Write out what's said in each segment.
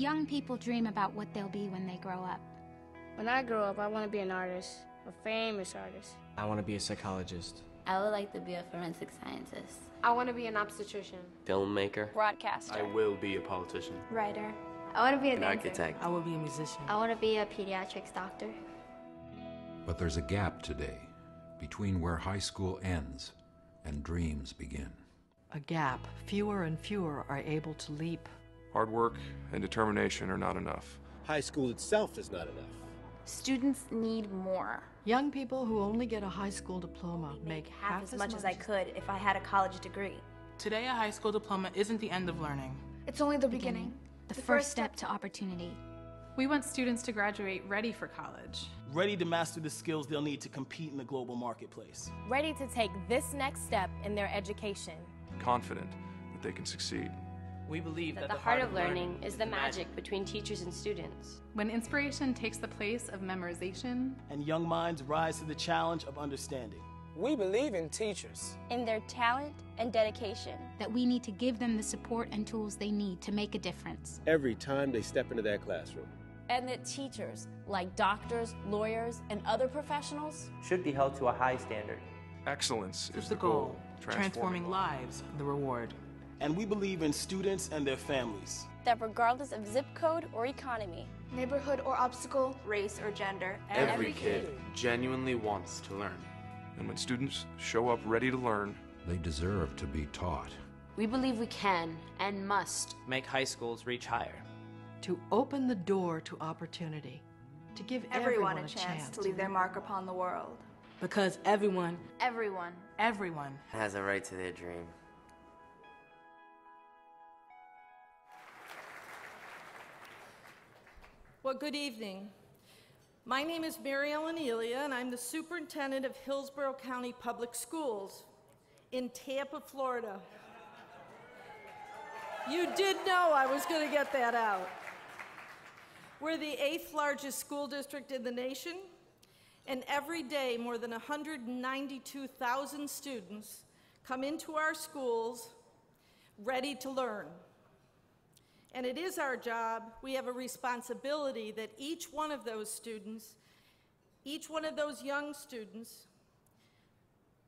Young people dream about what they'll be when they grow up. When I grow up, I want to be an artist, a famous artist. I want to be a psychologist. I would like to be a forensic scientist. I want to be an obstetrician. Filmmaker. Broadcaster. I will be a politician. Writer. I want to be an architect. I will be a musician. I want to be a pediatrics doctor. But there's a gap today between where high school ends and dreams begin. A gap. Fewer and fewer are able to leap. Hard work and determination are not enough. High school itself is not enough. Students need more. Young people who only get a high school diploma make half as much as I could if I had a college degree. Today, a high school diploma isn't the end of learning. It's only the beginning. The first step to opportunity. We want students to graduate ready for college. Ready to master the skills they'll need to compete in the global marketplace. Ready to take this next step in their education. Confident that they can succeed. We believe that the heart of learning is the magic between teachers and students. When inspiration takes the place of memorization, and young minds rise to the challenge of understanding. We believe in teachers. In their talent and dedication. That we need to give them the support and tools they need to make a difference. Every time they step into that classroom. And that teachers, like doctors, lawyers, and other professionals, should be held to a high standard. Excellence is the goal. Transforming lives, the reward. And we believe in students and their families. That regardless of zip code or economy, neighborhood or obstacle, race or gender, every kid genuinely wants to learn. And when students show up ready to learn, they deserve to be taught. We believe we can and must make high schools reach higher. To open the door to opportunity. To give everyone a chance to leave their mark upon the world. Because everyone has a right to their dream. Well, good evening. My name is Mary Ellen Elia, and I'm the superintendent of Hillsborough County Public Schools in Tampa, Florida. You did know I was going to get that out. We're the 8th largest school district in the nation, and every day more than 192,000 students come into our schools ready to learn. And it is our job, we have a responsibility that each one of those students, each one of those young students,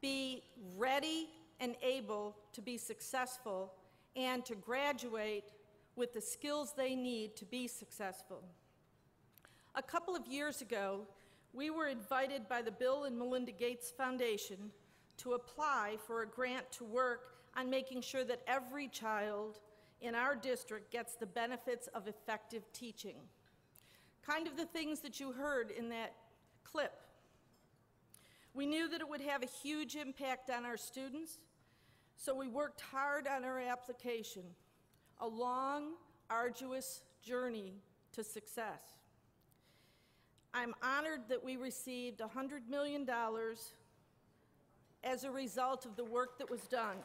be ready and able to be successful and to graduate with the skills they need to be successful. A couple of years ago, we were invited by the Bill and Melinda Gates Foundation to apply for a grant to work on making sure that every child in our district gets the benefits of effective teaching. Kind of the things that you heard in that clip. We knew that it would have a huge impact on our students, so we worked hard on our application, a long, arduous journey to success. I'm honored that we received $100 million as a result of the work that was done.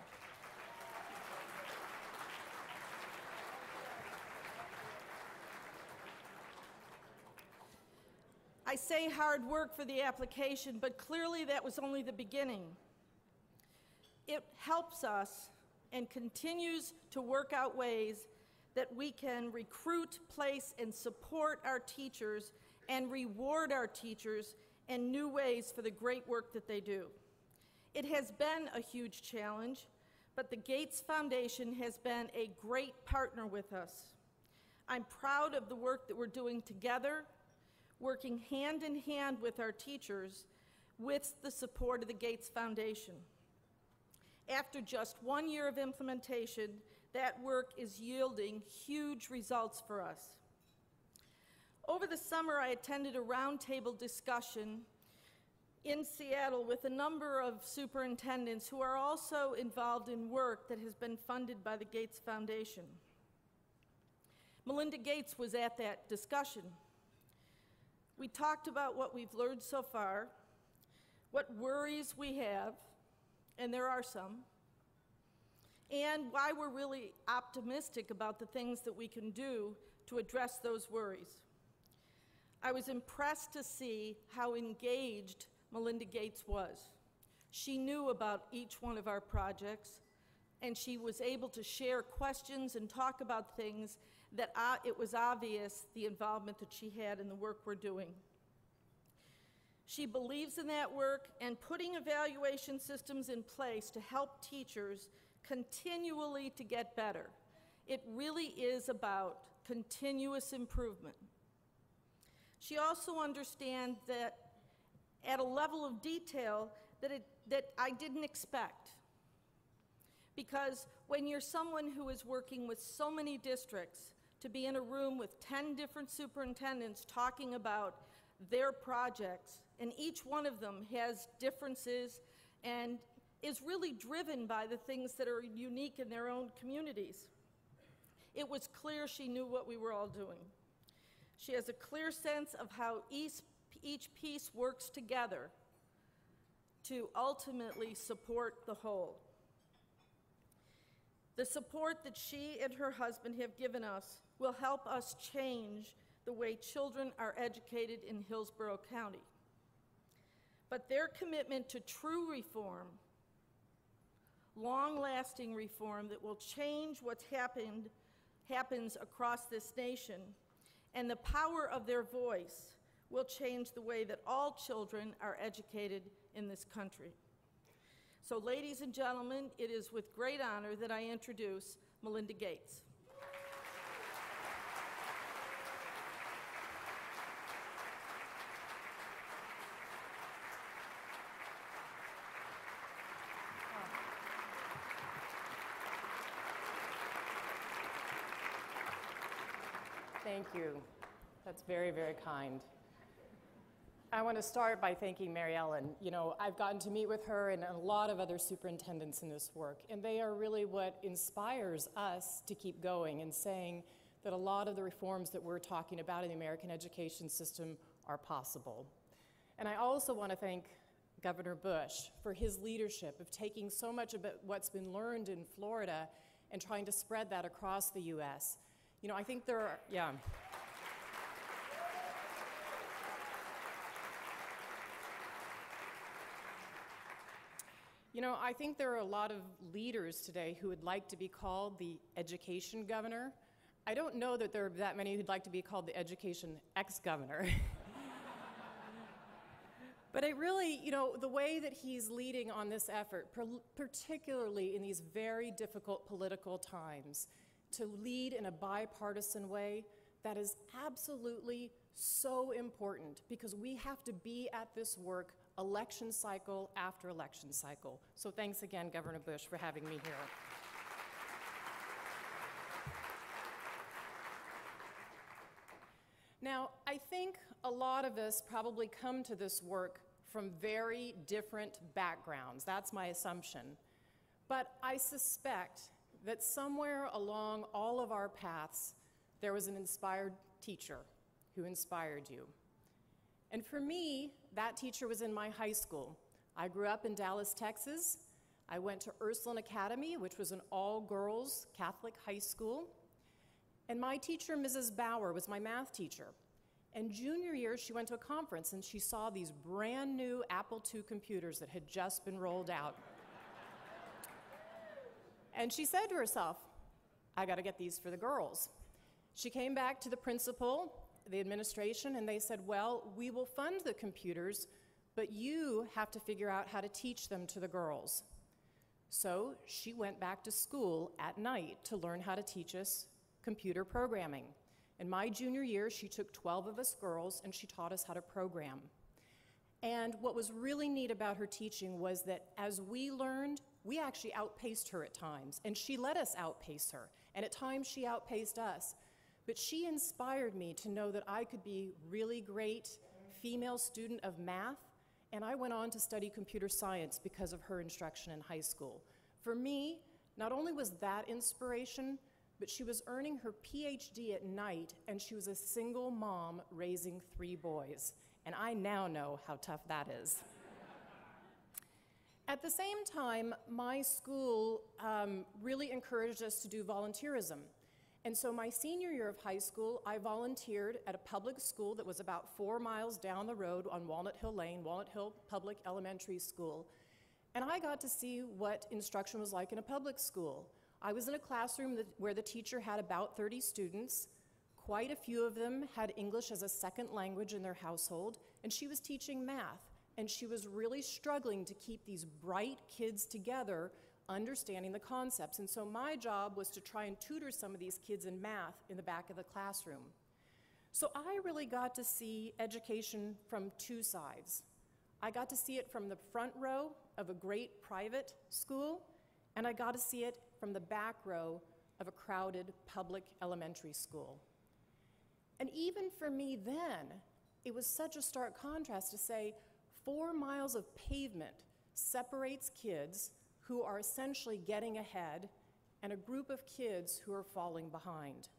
I say hard work for the application, but clearly that was only the beginning. It helps us and continues to work out ways that we can recruit, place, and support our teachers and reward our teachers in new ways for the great work that they do. It has been a huge challenge, but the Gates Foundation has been a great partner with us. I'm proud of the work that we're doing together, working hand in hand with our teachers with the support of the Gates Foundation. After just 1 year of implementation, that work is yielding huge results for us. Over the summer, I attended a roundtable discussion in Seattle with a number of superintendents who are also involved in work that has been funded by the Gates Foundation. Melinda Gates was at that discussion. We talked about what we've learned so far, what worries we have, and there are some, and why we're really optimistic about the things that we can do to address those worries. I was impressed to see how engaged Melinda Gates was. She knew about each one of our projects, and she was able to share questions and talk about things that it was obvious the involvement that she had in the work we're doing. She believes in that work and putting evaluation systems in place to help teachers continually to get better. It really is about continuous improvement. She also understands that at a level of detail that I didn't expect. Because when you're someone who is working with so many districts, to be in a room with 10 different superintendents talking about their projects, and each one of them has differences and is really driven by the things that are unique in their own communities. It was clear she knew what we were all doing. She has a clear sense of how each piece works together to ultimately support the whole. The support that she and her husband have given us will help us change the way children are educated in Hillsborough County. But their commitment to true reform, long-lasting reform that will change what's happens across this nation, and the power of their voice will change the way that all children are educated in this country. So, ladies and gentlemen, it is with great honor that I introduce Melinda Gates. Thank you. That's very, very kind. I want to start by thanking Mary Ellen. You know, I've gotten to meet with her and a lot of other superintendents in this work, and they are really what inspires us to keep going and saying that a lot of the reforms that we're talking about in the American education system are possible. And I also want to thank Governor Bush for his leadership of taking so much of what's been learned in Florida and trying to spread that across the U.S. You know, I think there are, yeah. You know, I think there are a lot of leaders today who would like to be called the education governor. I don't know that there are that many who'd like to be called the education ex-governor. But it really, you know, the way that he's leading on this effort, particularly in these very difficult political times, to lead in a bipartisan way, that is absolutely so important because we have to be at this work election cycle after election cycle. So thanks again, Governor Bush, for having me here. Now, I think a lot of us probably come to this work from very different backgrounds. That's my assumption. But I suspect that somewhere along all of our paths, there was an inspired teacher who inspired you. And for me, that teacher was in my high school. I grew up in Dallas, Texas. I went to Ursuline Academy, which was an all-girls Catholic high school. And my teacher, Mrs. Bauer, was my math teacher. And junior year, she went to a conference and she saw these brand new Apple II computers that had just been rolled out. And she said to herself, I gotta get these for the girls. She came back to the principal, the administration, and they said, well, we will fund the computers, but you have to figure out how to teach them to the girls. So she went back to school at night to learn how to teach us computer programming. In my junior year, she took 12 of us girls and she taught us how to program. And what was really neat about her teaching was that as we learned, we actually outpaced her at times, and she let us outpace her, and at times she outpaced us. But she inspired me to know that I could be really great female student of math, and I went on to study computer science because of her instruction in high school. For me, not only was that inspiration, but she was earning her PhD at night, and she was a single mom raising 3 boys. And I now know how tough that is. At the same time, my school really encouraged us to do volunteerism. And so my senior year of high school, I volunteered at a public school that was about 4 miles down the road on Walnut Hill Lane, Walnut Hill Public Elementary School. And I got to see what instruction was like in a public school. I was in a classroom where the teacher had about 30 students. Quite a few of them had English as a second language in their household, and she was teaching math. And she was really struggling to keep these bright kids together, understanding the concepts. And so my job was to try and tutor some of these kids in math in the back of the classroom. So I really got to see education from two sides. I got to see it from the front row of a great private school, and I got to see it from the back row of a crowded public elementary school. And even for me then, it was such a stark contrast to say 4 miles of pavement separates kids who are essentially getting ahead and a group of kids who are falling behind.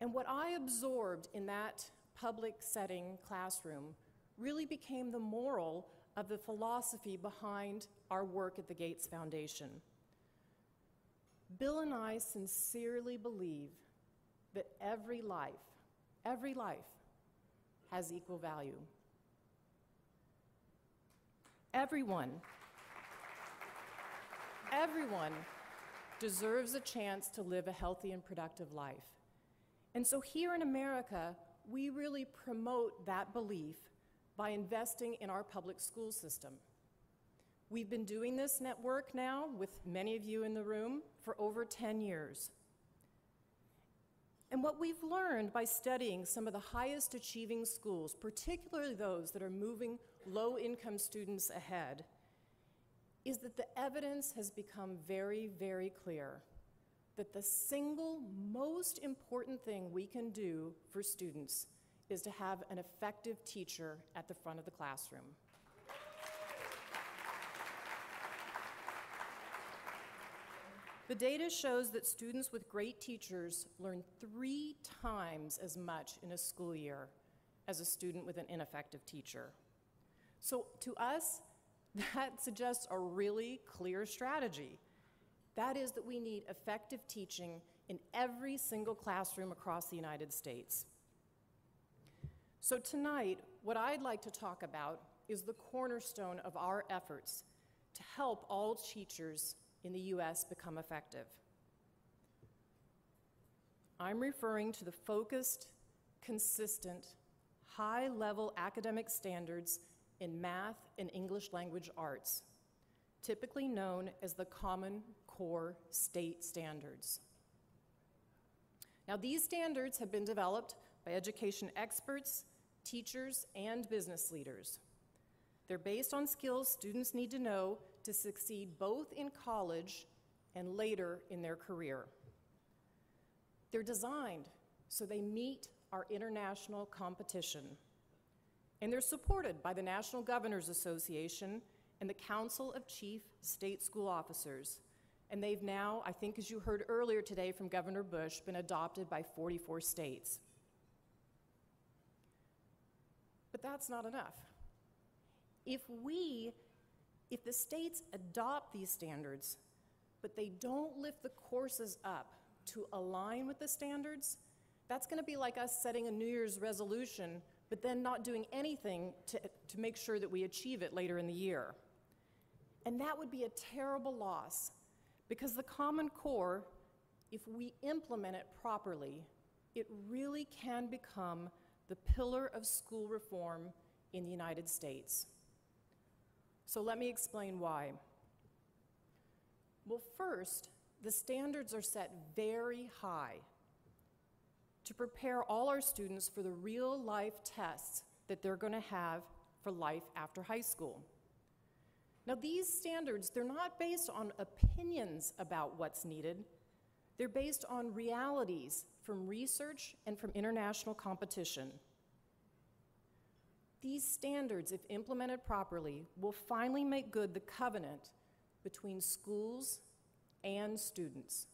And what I absorbed in that public setting classroom really became the moral of the philosophy behind our work at the Gates Foundation. Bill and I sincerely believe that every life has equal value. Everyone deserves a chance to live a healthy and productive life. And so here in America, we really promote that belief by investing in our public school system. We've been doing this network now with many of you in the room for over 10 years. And what we've learned by studying some of the highest achieving schools, particularly those that are moving low-income students ahead, is that the evidence has become very, very clear that the single most important thing we can do for students is to have an effective teacher at the front of the classroom. The data shows that students with great teachers learn 3 times as much in a school year as a student with an ineffective teacher. So to us, that suggests a really clear strategy. That is that we need effective teaching in every single classroom across the United States. So tonight, what I'd like to talk about is the cornerstone of our efforts to help all teachers in the U.S. become effective. I'm referring to the focused, consistent, high-level academic standards in math and English language arts, typically known as the Common Core State Standards. Now, these standards have been developed by education experts, teachers, and business leaders. They're based on skills students need to know to succeed both in college and later in their career. They're designed so they meet our international competition. And they're supported by the National Governors Association and the Council of Chief State School Officers. And they've now, I think as you heard earlier today from Governor Bush, been adopted by 44 states. But that's not enough. If the states adopt these standards, but they don't lift the courses up to align with the standards, that's going to be like us setting a New Year's resolution, but then not doing anything to make sure that we achieve it later in the year. And that would be a terrible loss, because the Common Core, if we implement it properly, it really can become the pillar of school reform in the United States. So let me explain why. Well, first, the standards are set very high to prepare all our students for the real-life tests that they're going to have for life after high school. Now, these standards, they're not based on opinions about what's needed. They're based on realities from research and from international competition. These standards, if implemented properly, will finally make good the covenant between schools and students.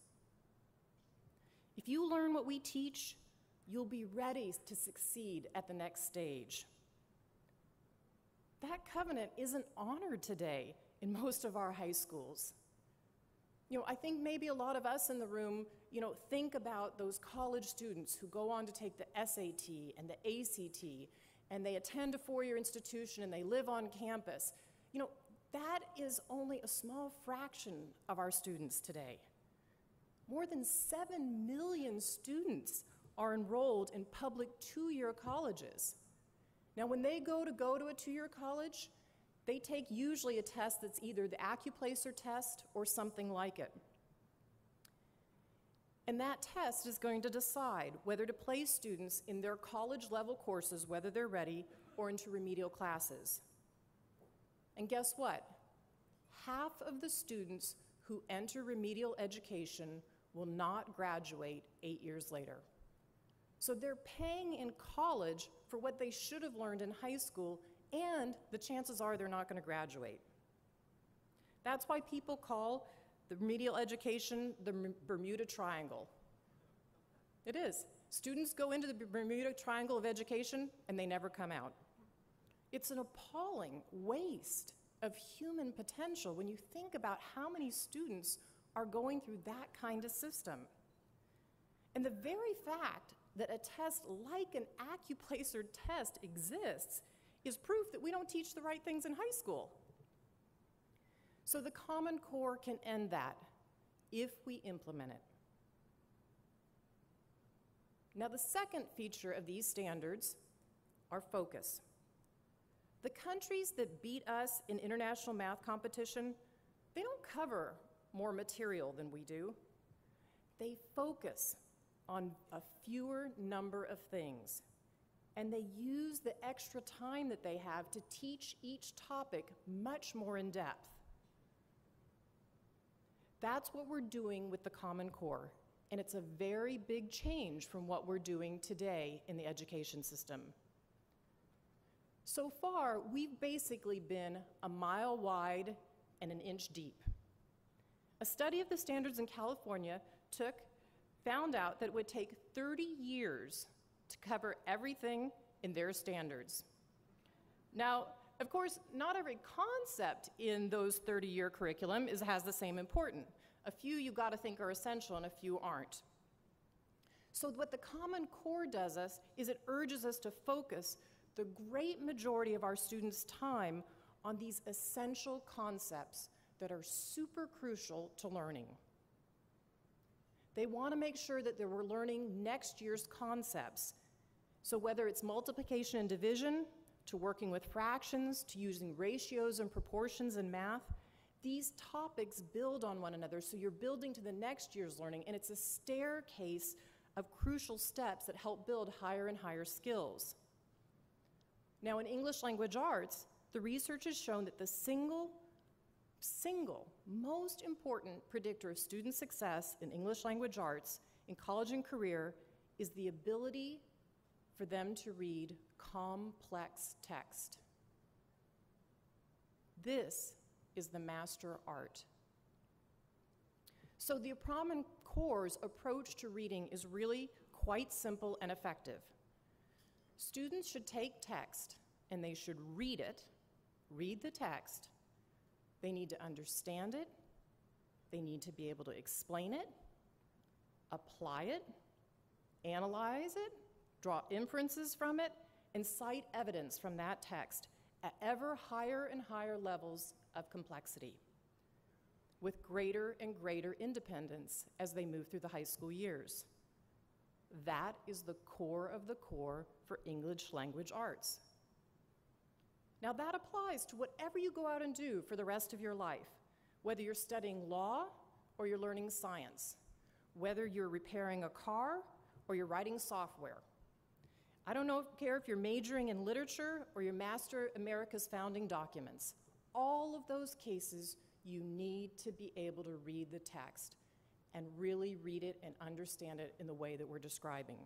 If you learn what we teach, you'll be ready to succeed at the next stage. That covenant isn't honored today in most of our high schools. I think maybe a lot of us in the room, think about those college students who go on to take the SAT and the ACT, and they attend a four-year institution and they live on campus. That is only a small fraction of our students today. More than 7 million students are enrolled in public two-year colleges. Now, when they go to a two-year college, they take usually a test that's either the AccuPlacer test or something like it. And that test is going to decide whether to place students in their college-level courses, whether they're ready, or into remedial classes. And guess what? Half of the students who enter remedial education will not graduate 8 years later. So they're paying in college for what they should have learned in high school, and the chances are they're not going to graduate. That's why people call the remedial education the Bermuda Triangle. It is. Students go into the Bermuda Triangle of education and they never come out. It's an appalling waste of human potential when you think about how many students are going through that kind of system. And the very fact that a test like an AccuPlacer test exists is proof that we don't teach the right things in high school. So the Common Core can end that if we implement it. Now, the second feature of these standards are focus. The countries that beat us in international math competition, they don't cover more material than we do. They focus on a fewer number of things, and they use the extra time that they have to teach each topic much more in depth. That's what we're doing with the Common Core, and it's a very big change from what we're doing today in the education system. So far, we've basically been a mile wide and an inch deep. A study of the standards in California found out that it would take 30 years to cover everything in their standards. Now, of course, not every concept in those 30-year curriculum has the same importance. A few you've got to think are essential and a few aren't. So what the Common Core does is it urges us to focus the great majority of our students' time on these essential concepts that are super crucial to learning. They want to make sure that we're learning next year's concepts. So whether it's multiplication and division, to working with fractions, to using ratios and proportions in math, these topics build on one another, so you're building to the next year's learning, and it's a staircase of crucial steps that help build higher and higher skills. Now, in English language arts, the research has shown that the single most important predictor of student success in English language arts in college and career is the ability for them to read complex text. This is the master art. So the Common Core's approach to reading is really quite simple and effective. Students should take text and they should read it, read the text. They need to understand it. They need to be able to explain it, apply it, analyze it, draw inferences from it, and cite evidence from that text at ever higher and higher levels of complexity, with greater and greater independence as they move through the high school years. That is the core of the core for English language arts. Now that applies to whatever you go out and do for the rest of your life, whether you're studying law or you're learning science, whether you're repairing a car or you're writing software. I don't care if you're majoring in literature or you're master America's founding documents. All of those cases, you need to be able to read the text and really read it and understand it in the way that we're describing.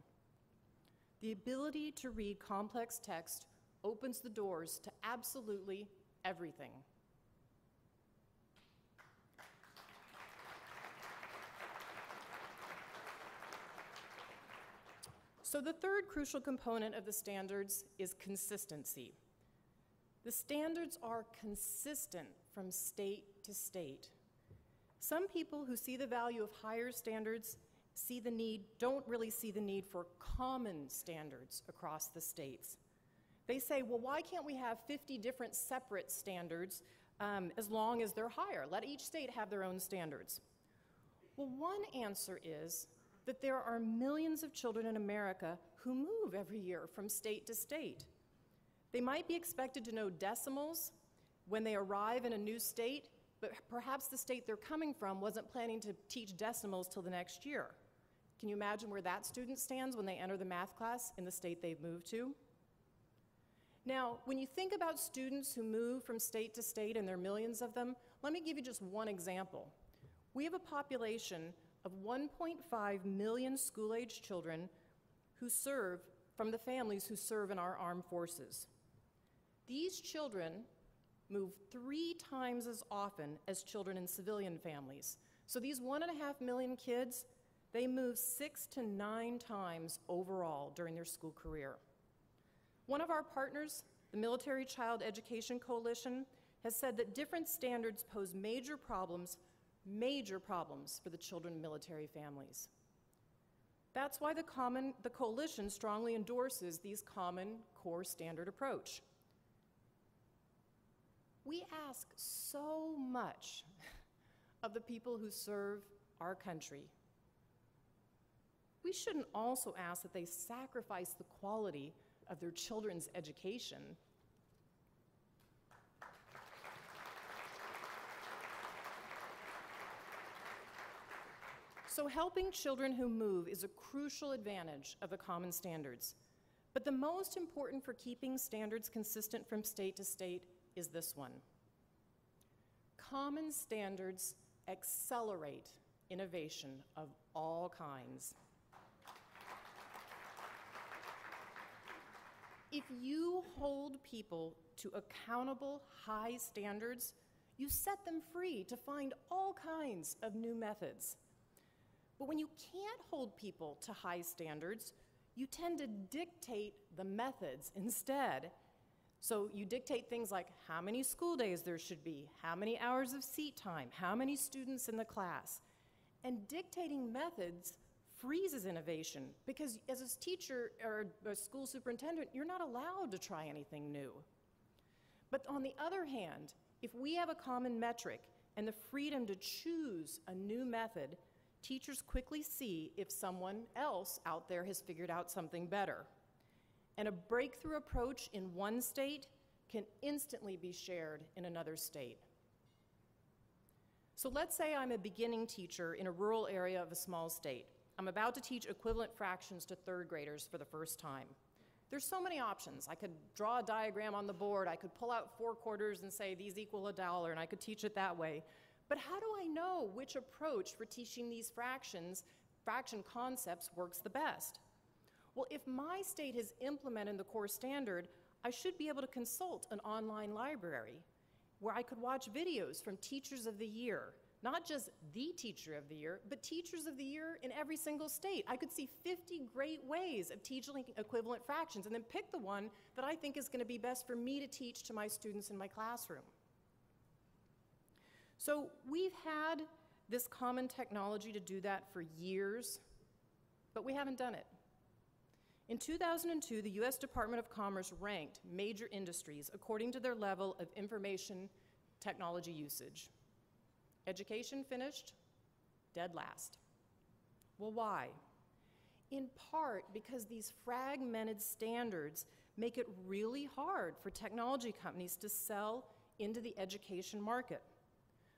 The ability to read complex text opens the doors to absolutely everything. So the third crucial component of the standards is consistency. The standards are consistent from state to state. Some people who see the value of higher standards don't really see the need for common standards across the states. They say, well, why can't we have 50 different separate standards as long as they're higher. Let each state have their own standards. Well, one answer is that there are millions of children in America who move every year from state to state. They might be expected to know decimals when they arrive in a new state, but perhaps the state they're coming from wasn't planning to teach decimals till the next year. Can you imagine where that student stands when they enter the math class in the state they've moved to? Now, when you think about students who move from state to state, and there are millions of them, let me give you just one example. We have a population of 1.5 million school-age children who serve from the families who serve in our armed forces. These children move 3 times as often as children in civilian families. So these 1.5 million kids, they move 6 to 9 times overall during their school career. One of our partners, the Military Child Education Coalition, has said that different standards pose major problems for the children in military families. That's why the coalition strongly endorses these common core standard approach. We ask so much of the people who serve our country. We shouldn't also ask that they sacrifice the quality of their children's education. So helping children who move is a crucial advantage of the common standards. But the most important for keeping standards consistent from state to state is this one. Common standards accelerate innovation of all kinds. If you hold people to accountable high standards, you set them free to find all kinds of new methods. But when you can't hold people to high standards, you tend to dictate the methods instead. So you dictate things like how many school days there should be, how many hours of seat time, how many students in the class. And dictating methods freezes innovation because as a teacher or a school superintendent, you're not allowed to try anything new. But on the other hand, if we have a common metric and the freedom to choose a new method, teachers quickly see if someone else out there has figured out something better. And a breakthrough approach in one state can instantly be shared in another state. So let's say I'm a beginning teacher in a rural area of a small state. I'm about to teach equivalent fractions to 3rd graders for the first time. There's so many options. I could draw a diagram on the board, I could pull out 4 quarters and say these equal $1, and I could teach it that way. But how do I know which approach for teaching these fraction concepts works the best? Well, if my state has implemented the core standard, I should be able to consult an online library where I could watch videos from teachers of the year, not just the teacher of the year, but teachers of the year in every single state. I could see 50 great ways of teaching equivalent fractions and then pick the one that I think is going to be best for me to teach to my students in my classroom. So we've had this common technology to do that for years, but we haven't done it. In 2002, the U.S. Department of Commerce ranked major industries according to their level of information technology usage. Education finished dead last. Well, why? In part because these fragmented standards make it really hard for technology companies to sell into the education market.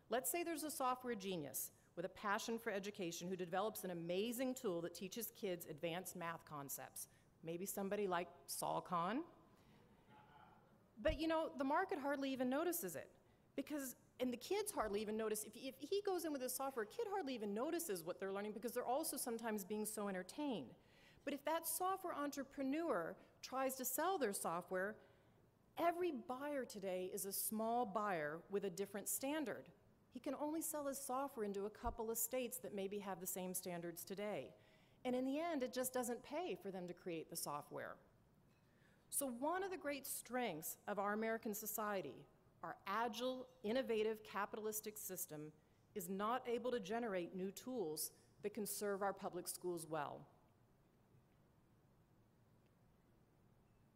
Let's say there's a software genius with a passion for education who develops an amazing tool that teaches kids advanced math concepts. Maybe somebody like Saul Khan. But you know, the market hardly even notices it and the kids hardly even notice. If he goes in with his software, a kid hardly even notices what they're learning because they're also sometimes being so entertained. But if that software entrepreneur tries to sell their software, every buyer today is a small buyer with a different standard. He can only sell his software into a couple of states that maybe have the same standards today. And in the end, it just doesn't pay for them to create the software. So one of the great strengths of our American society, our agile, innovative, capitalistic system, is not able to generate new tools that can serve our public schools well.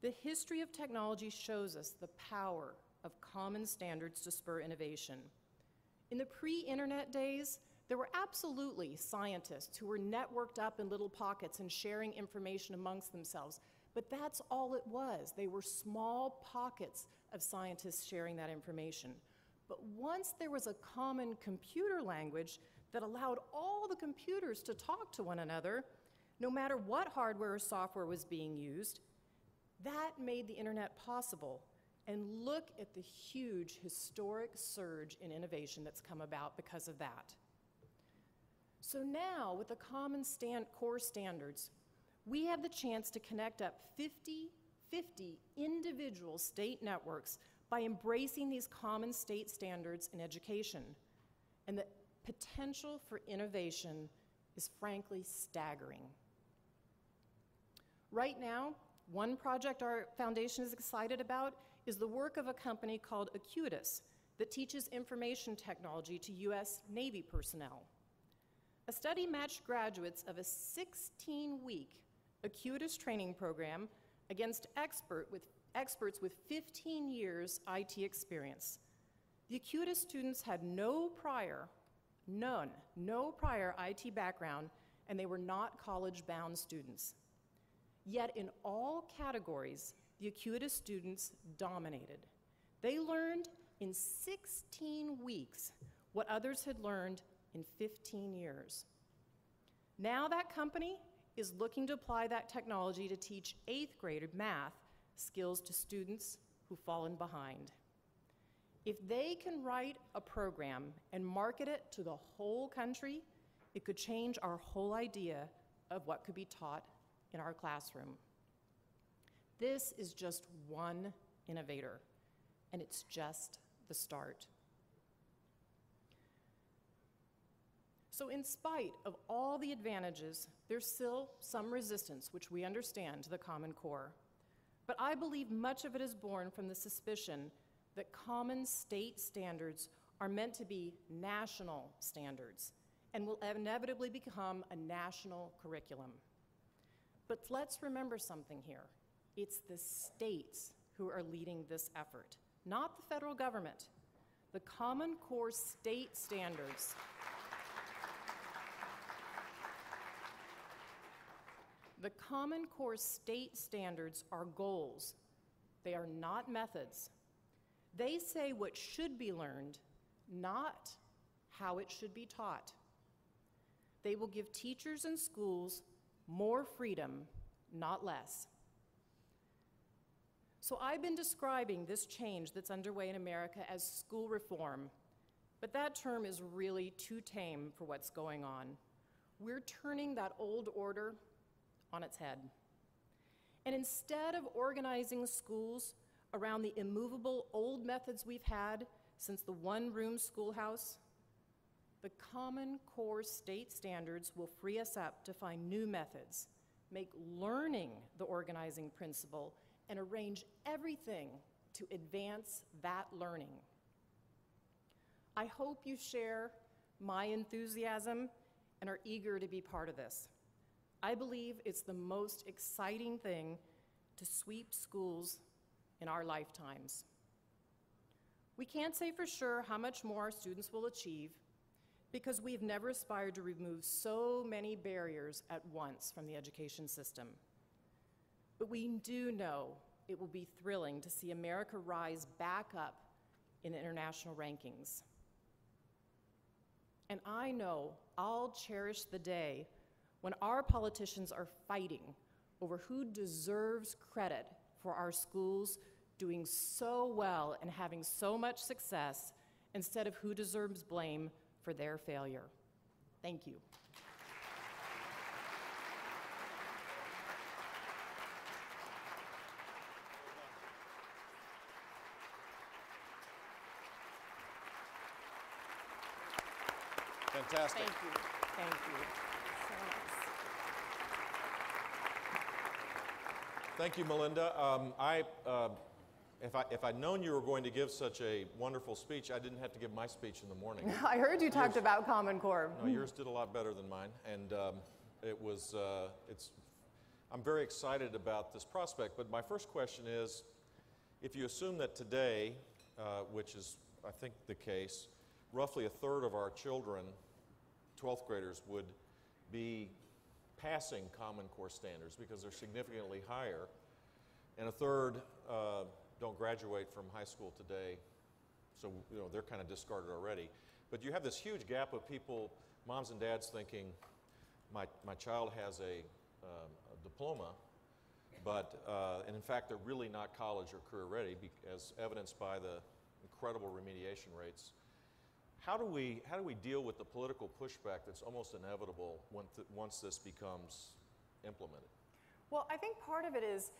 The history of technology shows us the power of common standards to spur innovation. In the pre-internet days, there were absolutely scientists who were networked up in little pockets and sharing information amongst themselves, but that's all it was. They were small pockets of scientists sharing that information. But once there was a common computer language that allowed all the computers to talk to one another, no matter what hardware or software was being used, that made the internet possible. And look at the huge historic surge in innovation that's come about because of that. So now, with the common core standards, we have the chance to connect up 50 individual state networks by embracing these common state standards in education. And the potential for innovation is frankly staggering. Right now, one project our foundation is excited about is the work of a company called Acutus that teaches information technology to U.S. Navy personnel. A study matched graduates of a 16-week Acutus training program against experts with 15 years IT experience. The Acutus students had no prior IT background, and they were not college-bound students. Yet in all categories, the Acutus students dominated. They learned in 16 weeks what others had learned in 15 years. Now that company is looking to apply that technology to teach 8th grade math skills to students who've fallen behind. If they can write a program and market it to the whole country, it could change our whole idea of what could be taught in our classroom. This is just one innovator, and it's just the start. So in spite of all the advantages, there's still some resistance, which we understand, to the Common Core. But I believe much of it is born from the suspicion that common state standards are meant to be national standards and will inevitably become a national curriculum. But let's remember something here. It's the states who are leading this effort, not the federal government. The Common Core state standards The Common Core state standards are goals. They are not methods. They say what should be learned, not how it should be taught. They will give teachers and schools more freedom, not less. So I've been describing this change that's underway in America as school reform, but that term is really too tame for what's going on. We're turning that old order on its head. And instead of organizing schools around the immovable old methods we've had since the one-room schoolhouse, the Common Core state standards will free us up to find new methods, make learning the organizing principle, and arrange everything to advance that learning. I hope you share my enthusiasm and are eager to be part of this. I believe it's the most exciting thing to sweep schools in our lifetimes. We can't say for sure how much more our students will achieve because we've never aspired to remove so many barriers at once from the education system. But we do know it will be thrilling to see America rise back up in international rankings. And I know I'll cherish the day when our politicians are fighting over who deserves credit for our schools doing so well and having so much success instead of who deserves blame for their failure. Thank you. Fantastic. Thank you. Thank you. Thank you, Melinda. If I'd known you were going to give such a wonderful speech, I didn't have to give my speech in the morning. I heard you talked about Common Core. No, yours did a lot better than mine, and I'm very excited about this prospect. But my first question is, if you assume that today which is, I think, the case, roughly a third of our children, 12th graders, would be passing Common Core standards because they're significantly higher, and a third don't graduate from high school today, so they're kind of discarded already. But you have this huge gap of people, moms and dads, thinking, my child has a diploma, but and in fact they're really not college or career ready, as evidenced by the incredible remediation rates. How do we deal with the political pushback that's almost inevitable once this becomes implemented? Well, I think part of it is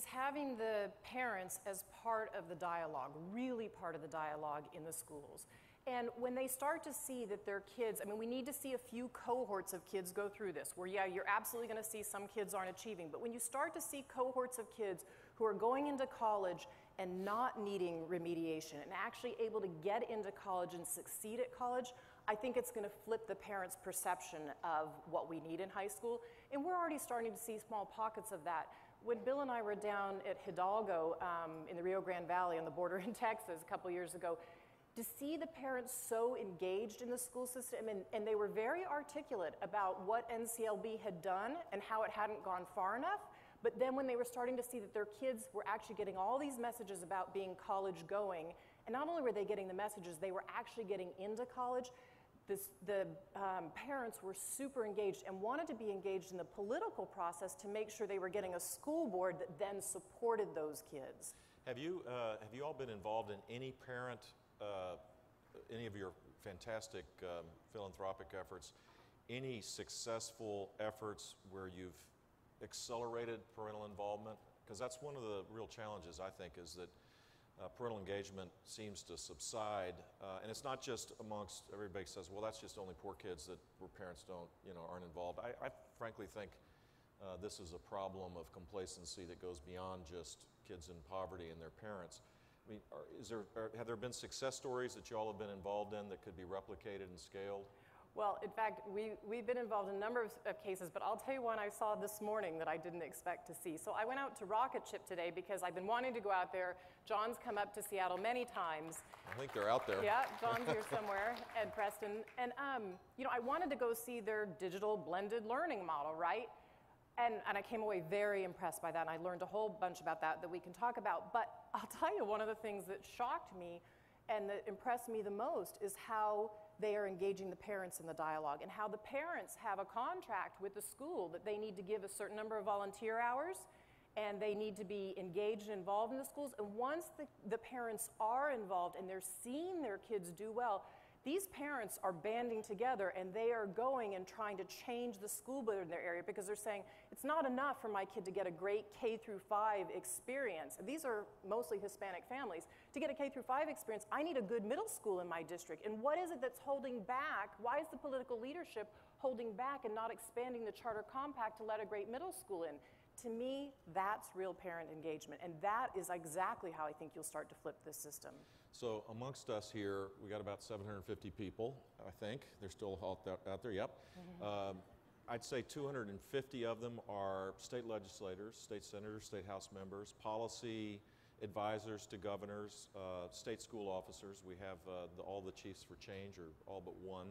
having the parents as part of the dialogue, really part of the dialogue in the schools. And when they start to see that their kids, I mean, we need to see a few cohorts of kids go through this, where, yeah, you're absolutely going to see some kids aren't achieving, but when you start to see cohorts of kids who are going into college and not needing remediation and actually able to get into college and succeed at college, I think it's going to flip the parents' perception of what we need in high school. And we're already starting to see small pockets of that. When Bill and I were down at Hidalgo in the Rio Grande Valley on the border in Texas a couple years ago, to see the parents so engaged in the school system, and they were very articulate about what NCLB had done and how it hadn't gone far enough, but then when they were starting to see that their kids were actually getting all these messages about being college going, and not only were they getting the messages, they were actually getting into college, the parents were super engaged and wanted to be engaged in the political process to make sure they were getting a school board that then supported those kids. Have you all been involved in any any of your fantastic philanthropic efforts, any successful efforts where you've accelerated parental involvement? Because that's one of the real challenges, I think, is that parental engagement seems to subside, and it's not just amongst, everybody says, well, that's just only poor kids where parents aren't involved. I frankly think this is a problem of complacency that goes beyond just kids in poverty and their parents. I mean, have there been success stories that you all have been involved in that could be replicated and scaled? Well, in fact, we've been involved in a number of cases, but I'll tell you one I saw this morning that I didn't expect to see. So I went out to Rocket Ship today because I've been wanting to go out there. John's come up to Seattle many times. I think they're out there. Yeah, John's here somewhere, Ed Preston. And, I wanted to go see their digital blended learning model, right? And I came away very impressed by that, and I learned a whole bunch about that we can talk about. But I'll tell you, one of the things that shocked me and that impressed me the most is how they are engaging the parents in the dialogue, and how the parents have a contract with the school that they need to give a certain number of volunteer hours, and they need to be engaged and involved in the schools. And once the parents are involved and they're seeing their kids do well, these parents are banding together and they are going and trying to change the school board in their area, because they're saying, it's not enough for my kid to get a great K through 5 experience. And these are mostly Hispanic families. To get a K through 5 experience, I need a good middle school in my district. And what is it that's holding back? Why is the political leadership holding back and not expanding the charter compact to let a great middle school in? To me, that's real parent engagement, and that is exactly how I think you'll start to flip this system. So amongst us here, we got about 750 people, I think. They're still out there, yep. Mm-hmm. I'd say 250 of them are state legislators, state senators, state house members, policy advisors to governors, state school officers. We have all the chiefs for change, or all but one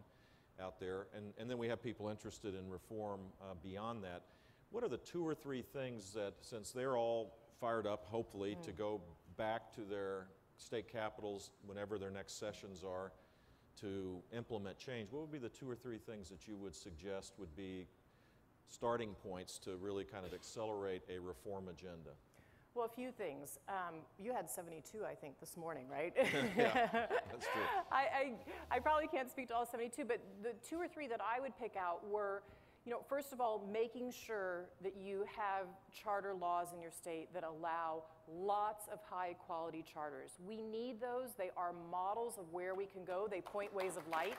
out there. And then we have people interested in reform beyond that. What are the 2 or 3 things that, since they're all fired up, hopefully, to go back to their state capitals whenever their next sessions are to implement change, what would be the 2 or 3 things that you would suggest would be starting points to really kind of accelerate a reform agenda? Well, a few things. You had 72, I think, this morning, right? Yeah, that's true. I probably can't speak to all 72, but the 2 or 3 that I would pick out were, first of all, making sure that you have charter laws in your state that allow lots of high-quality charters. We need those. They are models of where we can go. They point ways of light.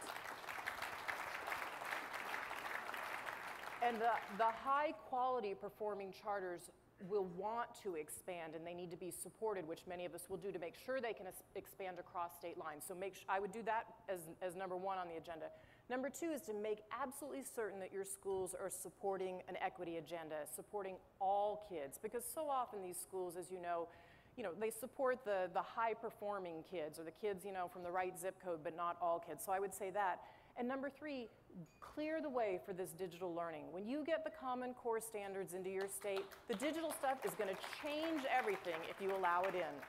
And the high-quality performing charters will want to expand, and they need to be supported, which many of us will do to make sure they can expand across state lines. So I would do that as number 1 on the agenda. Number 2 is to make absolutely certain that your schools are supporting an equity agenda, supporting all kids, because so often these schools, as you know, you know, they support the high-performing kids, or the kids, you know, from the right zip code, but not all kids. So I would say that. And number 3, clear the way for this digital learning. When you get the Common Core standards into your state, the digital stuff is going to change everything if you allow it in.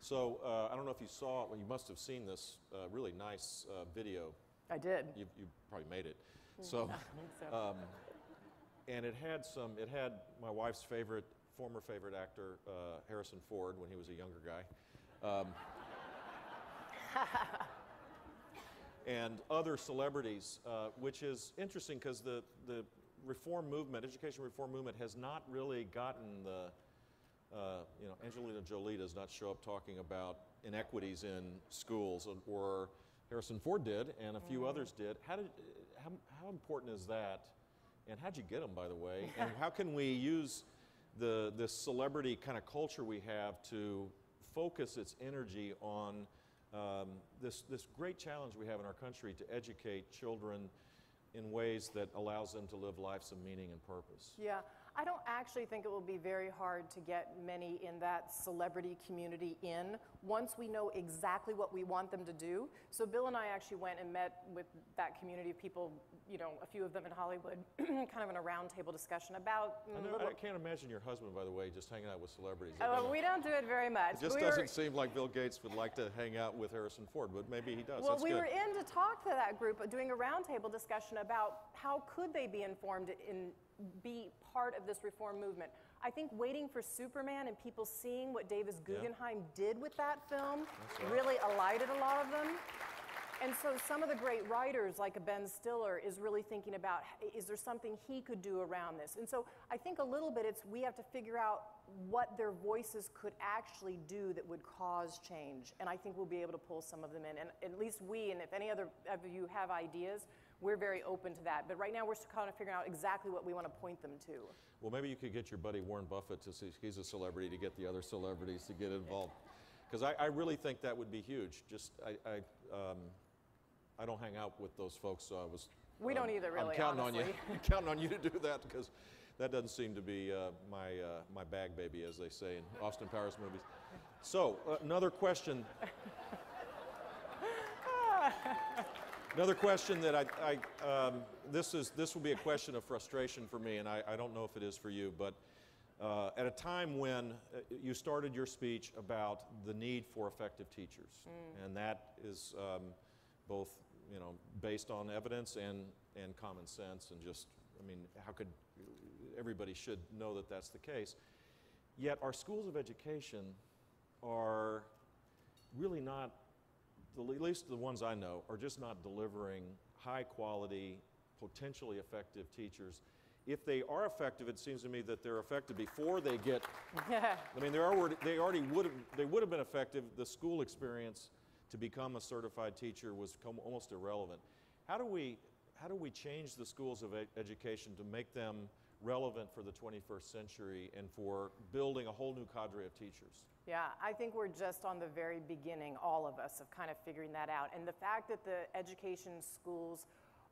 So I don't know if you saw, well, you must have seen this really nice video. I did. You probably made it. So, I think so. And it had my wife's former favorite actor, Harrison Ford, when he was a younger guy. And other celebrities, which is interesting because the reform movement, education reform movement, has not really gotten the, you know, Angelina Jolie does not show up talking about inequities in schools, or Harrison Ford did, and a few others did. How important is that, and how'd you get them, by the way? And how can we use this celebrity kind of culture we have to focus its energy on this great challenge we have in our country to educate children in ways that allows them to live lives of meaning and purpose? Yeah, I don't actually think it will be very hard to get many in that celebrity community in once we know exactly what we want them to do. So Bill and I actually went and met with that community of people, you know, a few of them in Hollywood, kind of in a roundtable discussion about... I can't imagine your husband, by the way, just hanging out with celebrities. Oh, we don't do it very much. It just doesn't seem like Bill Gates would like to hang out with Harrison Ford, but maybe he does. Well, That's we good. were in to talk to that group, doing a roundtable discussion about how could they be informed and be part of this reform movement. I think waiting for Superman and people seeing what Davis Guggenheim did with that film really alighted a lot of them. And so some of the great writers, like a Ben Stiller, is really thinking about, is there something he could do around this? And so I think a little bit we have to figure out what their voices could actually do that would cause change. And I think we'll be able to pull some of them in. And at least we, and if any other of you have ideas, we're very open to that. But right now we're still kind of figuring out exactly what we want to point them to. Well, maybe you could get your buddy Warren Buffett, to see he's a celebrity, to get the other celebrities to get involved. Because I really think that would be huge. Just, I don't hang out with those folks, so I was... We don't either, really, I'm counting honestly. on you. I'm counting on you to do that, because that doesn't seem to be my bag baby, as they say in Austin Powers movies. So, another question. Another question that this will be a question of frustration for me, and I don't know if it is for you, but at a time when you started your speech about the need for effective teachers, and that is both, you know, based on evidence and common sense, and just, I mean, how could everybody should know that that's the case. Yet our schools of education are really not, at least the ones I know, are just not delivering high quality, potentially effective teachers. If they are effective, it seems to me that they're effective before they get, I mean, they would have been effective. The school experience to become a certified teacher was almost irrelevant. How do we change the schools of education to make them relevant for the 21st century and for building a whole new cadre of teachers? Yeah, I think we're just on the very beginning, all of us, of kind of figuring that out. And the fact that the education schools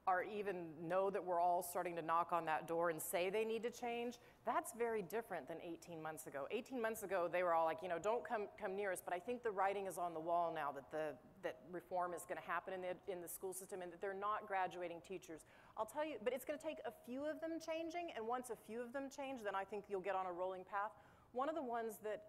are even know that we're all starting to knock on that door and say they need to change, that's very different than 18 months ago. 18 months ago, they were all like, you know, don't come near us. But I think the writing is on the wall now that reform is going to happen in the school system, and that they're not graduating teachers. I'll tell you, but it's going to take a few of them changing, and once a few of them change, then I think you'll get on a rolling path. One of the ones that,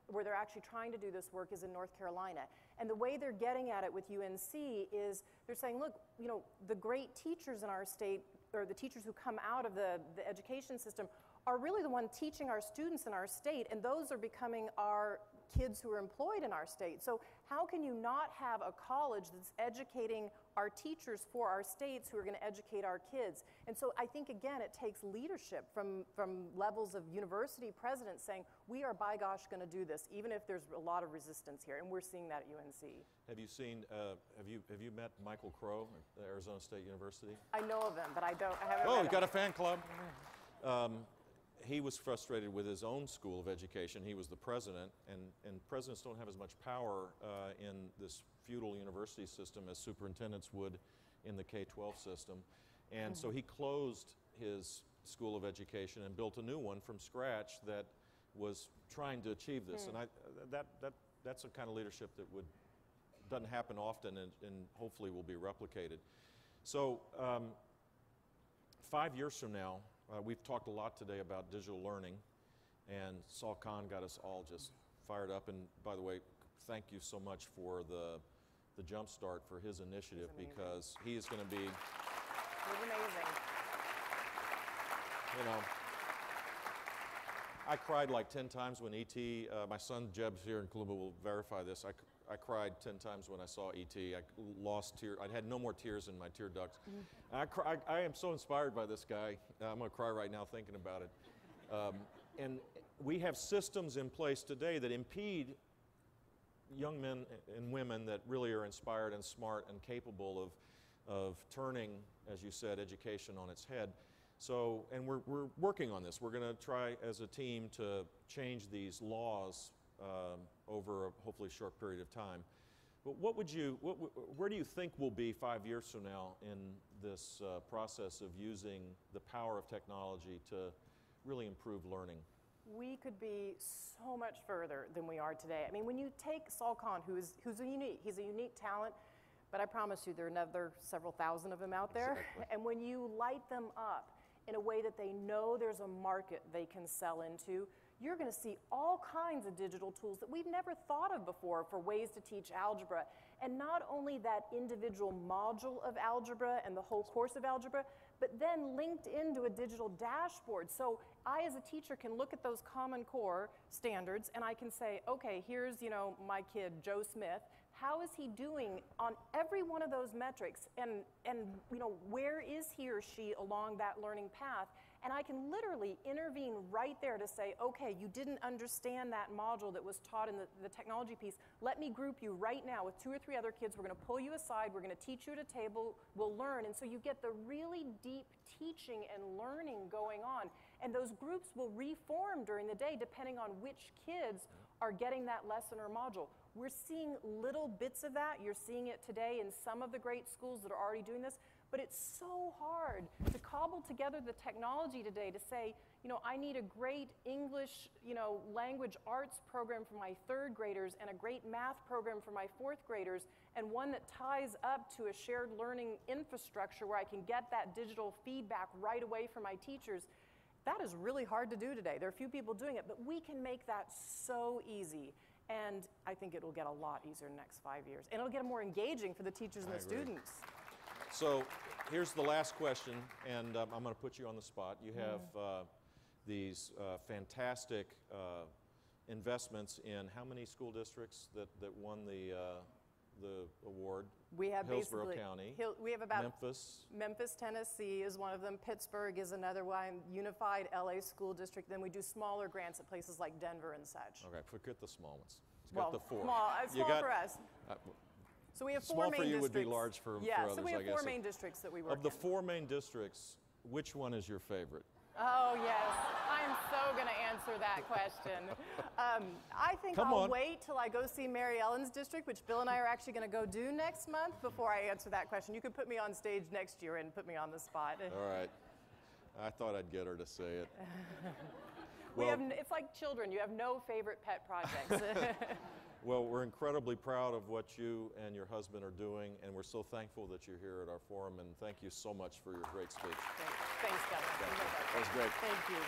where they're actually trying to do this work is in North Carolina. And the way they're getting at it with UNC is they're saying, look, you know, the great teachers in our state, or the teachers who come out of the education system, are really the one teaching our students in our state, and those are becoming our kids who are employed in our state. So how can you not have a college that's educating our teachers for our states who are going to educate our kids? And so I think, again, it takes leadership from levels of university presidents saying, we are, by gosh, going to do this, even if there's a lot of resistance here, and we're seeing that at UNC. Have you seen, have you met Michael Crow at Arizona State University? I know of him, but I haven't met Oh, him. you got a fan club? He was frustrated with his own school of education. He was the president, and presidents don't have as much power in this feudal university system as superintendents would in the K-12 system. And so he closed his school of education and built a new one from scratch that was trying to achieve this. And that's a kind of leadership that doesn't happen often and hopefully will be replicated. So 5 years from now, we've talked a lot today about digital learning, and Saul Khan got us all just fired up. And by the way, thank you so much for the jump start for his initiative, because he is going to be... He's amazing. You know, I cried like 10 times when E.T., my son Jeb's here in Columbia will verify this. I cried 10 times when I saw E.T. I lost tears. I had no more tears in my tear ducts. I am so inspired by this guy. I'm going to cry right now thinking about it. And we have systems in place today that impede young men and women that really are inspired and smart and capable of turning, as you said, education on its head. So, and we're working on this. We're going to try as a team to change these laws over a hopefully short period of time. But where do you think we'll be 5 years from now in this process of using the power of technology to really improve learning? We could be so much further than we are today. I mean, when you take Saul Khan, he's a unique talent, but I promise you there are another several thousand of them out there. Exactly. And when you light them up in a way that they know there's a market they can sell into, you're going to see all kinds of digital tools that we've never thought of before for ways to teach algebra. And not only that individual module of algebra and the whole course of algebra, but then linked into a digital dashboard. So I, as a teacher, can look at those Common Core standards and I can say, okay, here's, my kid, Joe Smith. How is he doing on every one of those metrics? And where is he or she along that learning path? And I can literally intervene right there to say, okay, you didn't understand that module that was taught in the technology piece. Let me group you right now with 2 or 3 other kids. We're going to pull you aside. We're going to teach you at a table. We'll learn. And so you get the really deep teaching and learning going on. And those groups will reform during the day depending on which kids are getting that lesson or module. We're seeing little bits of that. You're seeing it today in some of the great schools that are already doing this. But it's so hard to cobble together the technology today to say, I need a great English, language arts program for my 3rd graders and a great math program for my 4th graders, and one that ties up to a shared learning infrastructure where I can get that digital feedback right away from my teachers. That is really hard to do today. There are few people doing it, but we can make that so easy. And I think it'll get a lot easier in the next 5 years. And it'll get more engaging for the teachers and the students. So here's the last question, and I'm going to put you on the spot. You have these fantastic investments in how many school districts that won the award? We have Hillsborough County. We have about Memphis. Memphis, Tennessee is one of them. Pittsburgh is another one. Unified LA School District. Then we do smaller grants at places like Denver and such. Okay, forget the small ones. Got the 4. Small for us. So we have 4 main districts. Small for you would be large for others, I guess. Yeah, so we have 4 main districts that we work in. Of the 4 main districts, which one is your favorite? Oh, yes. I'm so going to answer that question. I think I'll wait till I go see Mary Ellen's district, which Bill and I are actually going to go do next month, before I answer that question. You could put me on stage next year and put me on the spot. All right. I thought I'd get her to say it. It's like children. You have no favorite pet projects. Well, we're incredibly proud of what you and your husband are doing, and we're so thankful that you're here at our forum, and thank you so much for your great speech. Thanks, Governor. That was great. Thank you.